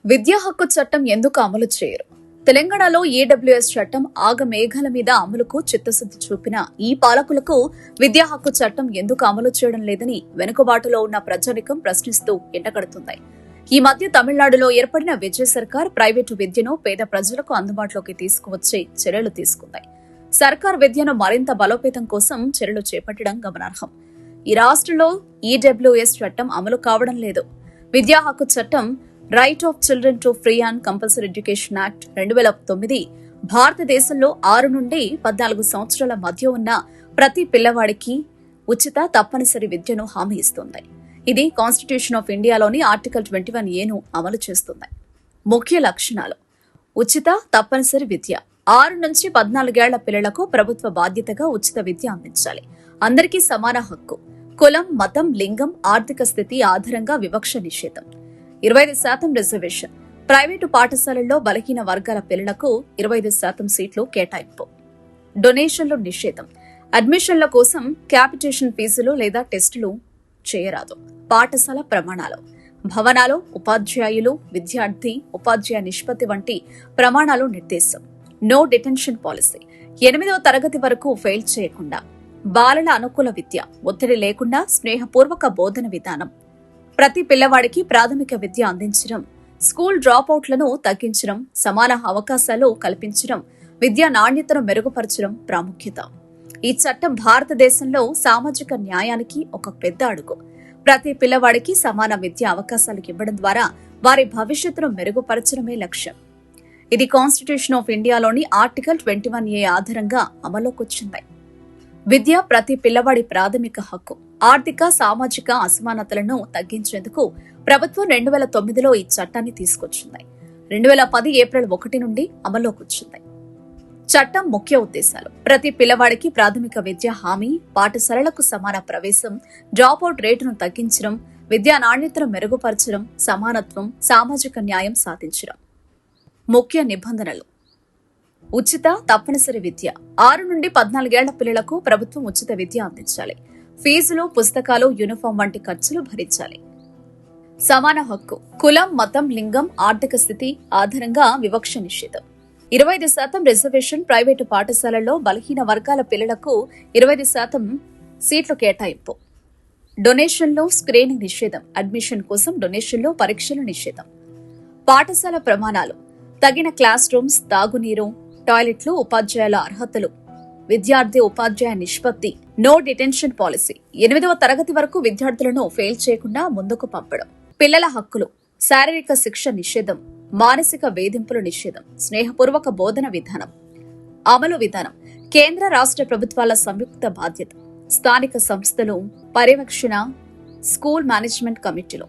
విద్యా హక్కు చట్టం ఎందుకు అమలు చేయరు? తెలంగాణలో ఈడబ్ల్యూఎస్ చట్టం ఆగమేఘాల మీద అమలుకు చిత్తశుద్ది చూపిన ఈ పాలకులకు విద్యా హక్కు చట్టం ఎందుకు అమలు చేయడం లేదని వెనుకబాటులో ఉన్న ప్రజానికం ప్రశ్నిస్తూ ఎండగడుతుంది. ఈ మధ్య తమిళనాడులో ఏర్పడిన విజయ్ సర్కార్ ప్రైవేటు విద్యను పేద ప్రజలకు అందుబాటులోకి తీసుకువచ్చే చర్యలు తీసుకుంది. సర్కార్ విద్యను మరింత బలోపేతం కోసం చర్యలు చేపట్టడం గమనార్హం. ఈ రాష్ట్రంలో ఈడబ్ల్యూఎస్ చట్టం అమలు కావడం లేదు. విద్యా హక్కు చట్టం right of children to free and compulsory education act 2009 భారతదేశంలో 6 నుండి 14 సంవత్సరాల మధ్య ఉన్న ప్రతి పిల్లవాడికి ఉచిత తప్పనిసరి విద్యను హామీ ఇస్తుంది. ఇది కాన్స్టిట్యూషన్ ఆఫ్ ఇండియాలోని ఆర్టికల్ 21A అమలు చేస్తుంది. ముఖ్య లక్షణాలు: ఉచిత తప్పనిసరి విద్య. 6 నుంచి 14 ఏళ్ల పిల్లలకు ప్రభుత్వ బాధ్యతగా ఉచిత విద్య అందించాలి. అందరికీ సమాన హక్కు. కులం, మతం, లింగం, ఆర్థిక స్థితి ఆధారంగా వివక్ష నిషేధం. 25% రిజర్వేషన్. ప్రైవేటు పాఠశాలల్లో బలహీన వర్గాల పిల్లలకు 25% సీట్లు కేటాయింపు. డొనేషన్లు నిషేధం. అడ్మిషన్ల కోసం క్యాపిటేషన్ ఫీజులు లేదా టెస్టులు చేయరాదు. పాఠశాల ప్రమాణాలు: భవనాలు, ఉపాధ్యాయులు, విద్యార్థి ఉపాధ్యాయ నిష్పత్తి వంటి ప్రమాణాలు నిర్దేశం. No detention policy. 8వ తరగతి వరకు ఫెయిల్ చేయకుండా. బాలల అనుకూల విద్య. ఒత్తిడి లేకుండా స్నేహపూర్వక బోధన విధానం. ప్రతి పిల్లవాడికి ప్రాథమిక విద్య అందించడం, స్కూల్ డ్రాపౌట్లను తగ్గించడం, సమాన అవకాశాలు కల్పించడం, విద్యా నాణ్యతను మెరుగుపరచడం ప్రాముఖ్యత. ఈ చట్టం భారతదేశంలో సామాజిక న్యాయానికి ఒక పెద్ద అడుగు. ప్రతి పిల్లవాడికి సమాన విద్యా అవకాశాలు ఇవ్వడం ద్వారా వారి భవిష్యత్తును మెరుగుపరచడమే లక్ష్యం. ఇది కాన్స్టిట్యూషన్ ఆఫ్ ఇండియాలోని ఆర్టికల్ 21A ఆధారంగా అమలుకొచ్చింది. విద్య ప్రతి పిల్లవాడి ప్రాథమిక హక్కు. ఆర్థిక, సామాజిక అసమానతలను తగ్గించేందుకు ప్రభుత్వం 2009లో ఈ చట్టాన్ని తీసుకొచ్చింది. 2010 ఏప్రిల్ 1 నుండి అమల్లోకొచ్చింది. చట్టం ముఖ్య ఉద్దేశాలు: ప్రతి పిల్లవాడికి ప్రాథమిక విద్య హామీ, పాఠశాలలకు సమాన ప్రవేశం, డ్రాపౌట్ రేటును తగ్గించడం, విద్యా నాణ్యతను మెరుగుపరచడం, సమానత్వం, సామాజిక న్యాయం సాధించడం. ముఖ్య నిబంధనలు: ఉచిత తప్పనిసరి విద్య. 6 నుండి 14 ఏళ్ల పిల్లలకు ప్రభుత్వం ఉచిత విద్య అందించాలి. ఫీజులు, పుస్తకాలు, యూనిఫామ్ వంటి ఖర్చులు భరించాలి. సమాన హక్కు. కులం, మతం, లింగం, ఆర్థిక స్థితి ఆధారంగా వివక్ష నిషేధం. 25% రిజర్వేషన్. ప్రైవేటు పాఠశాలల్లో బలహీన వర్గాల పిల్లలకు 25% సీట్లు కేటాయింపు. డొనేషన్లు, స్క్రీనింగ్ నిషేధం. అడ్మిషన్ కోసం డొనేషన్లు, పరీక్షలు నిషేధం. పాఠశాల ప్రమాణాలు: తగిన క్లాస్ రూమ్స్, తాగునీరు, టాయిలెట్లు, ఉపాధ్యాయుల అర్హతలు, విద్యార్థి ఉపాధ్యాయ నిష్పత్తి. No detention policy. 8వ తరగతి వరకు విద్యార్థులను ఫెయిల్ చేయకుండా ముందుకు పంపడం. పిల్లల హక్కులు: శారీరక శిక్ష నిషేధం, మానసిక వేధింపుల నిషేధం, స్నేహపూర్వక బోధన విధానం. అమలు విధానం: కేంద్ర రాష్ట్ర ప్రభుత్వాల సంయుక్త బాధ్యత. స్థానిక సంస్థలు పర్యవేక్షణ, స్కూల్ మేనేజ్మెంట్ కమిటీలు.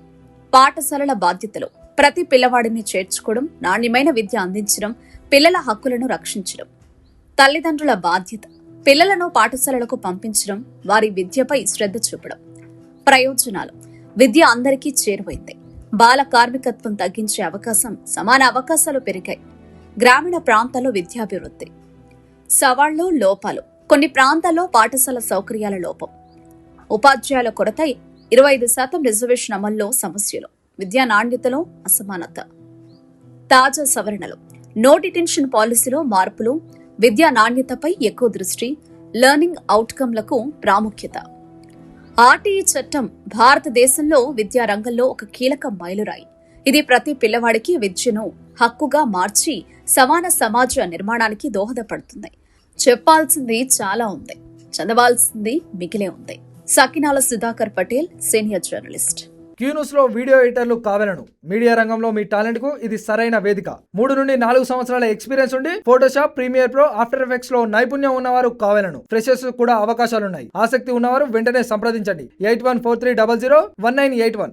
పాఠశాలల బాధ్యతలు: ప్రతి పిల్లవాడిని చేర్చుకోవడం, నాణ్యమైన విద్య అందించడం, పిల్లల హక్కులను రక్షించడం. తల్లిదండ్రుల బాధ్యత: పిల్లలను పాఠశాలలకు పంపించడం, వారి విద్యపై శ్రద్ధ చూపడం. ప్రయోజనాలు: విద్య అందరికీ చేరువైంది. బాల కార్మికత్వం తగ్గించే అవకాశం, సమాన అవకాశాలు పెరిగాయి. గ్రామీణ ప్రాంతాల్లో విద్యాభివృద్ధి. సవాళ్లు, లోపాలు: కొన్ని ప్రాంతాల్లో పాఠశాల సౌకర్యాల లోపం, ఉపాధ్యాయుల కొరత, 25% రిజర్వేషన్ అమల్లో సమస్యలు, విద్యా నాణ్యతలో అసమానత. తాజా సవరణలు: నో డిటెన్షన్ పాలసీలో మార్పులు, విద్యా నాణ్యతపై ఎక్కువ దృష్టి, లెర్నింగ్ అవుట్కమ్లకు ప్రాముఖ్యత. ఆర్టీఈ చట్టం భారతదేశంలో విద్యా రంగంలో ఒక కీలక మైలురాయి. ఇది ప్రతి పిల్లవాడికి విద్యను హక్కుగా మార్చి సమాన సమాజ నిర్మాణానికి దోహదపడుతుంది. చెప్పాల్సింది చాలా ఉంది, చదవాల్సింది మిగిలే ఉంది. Sakinala Sudhakar Patel, senior journalist. Q News లో వీడియో ఎడిటర్లు కావాలను. మీడియా రంగంలో మీ టాలెంట్ కు ఇది సరైన వేదిక. 3 నుండి 4 సంవత్సరాల ఎక్స్పీరియన్స్ ఉండి Photoshop, Premiere Pro, After Effects లో నైపుణ్యం ఉన్నవారు కావాలను. ఫ్రెషర్స్ కూడా అవకాశాలున్నాయి. ఆసక్తి ఉన్నవారు వెంటనే సంప్రదించండి. 8143001981.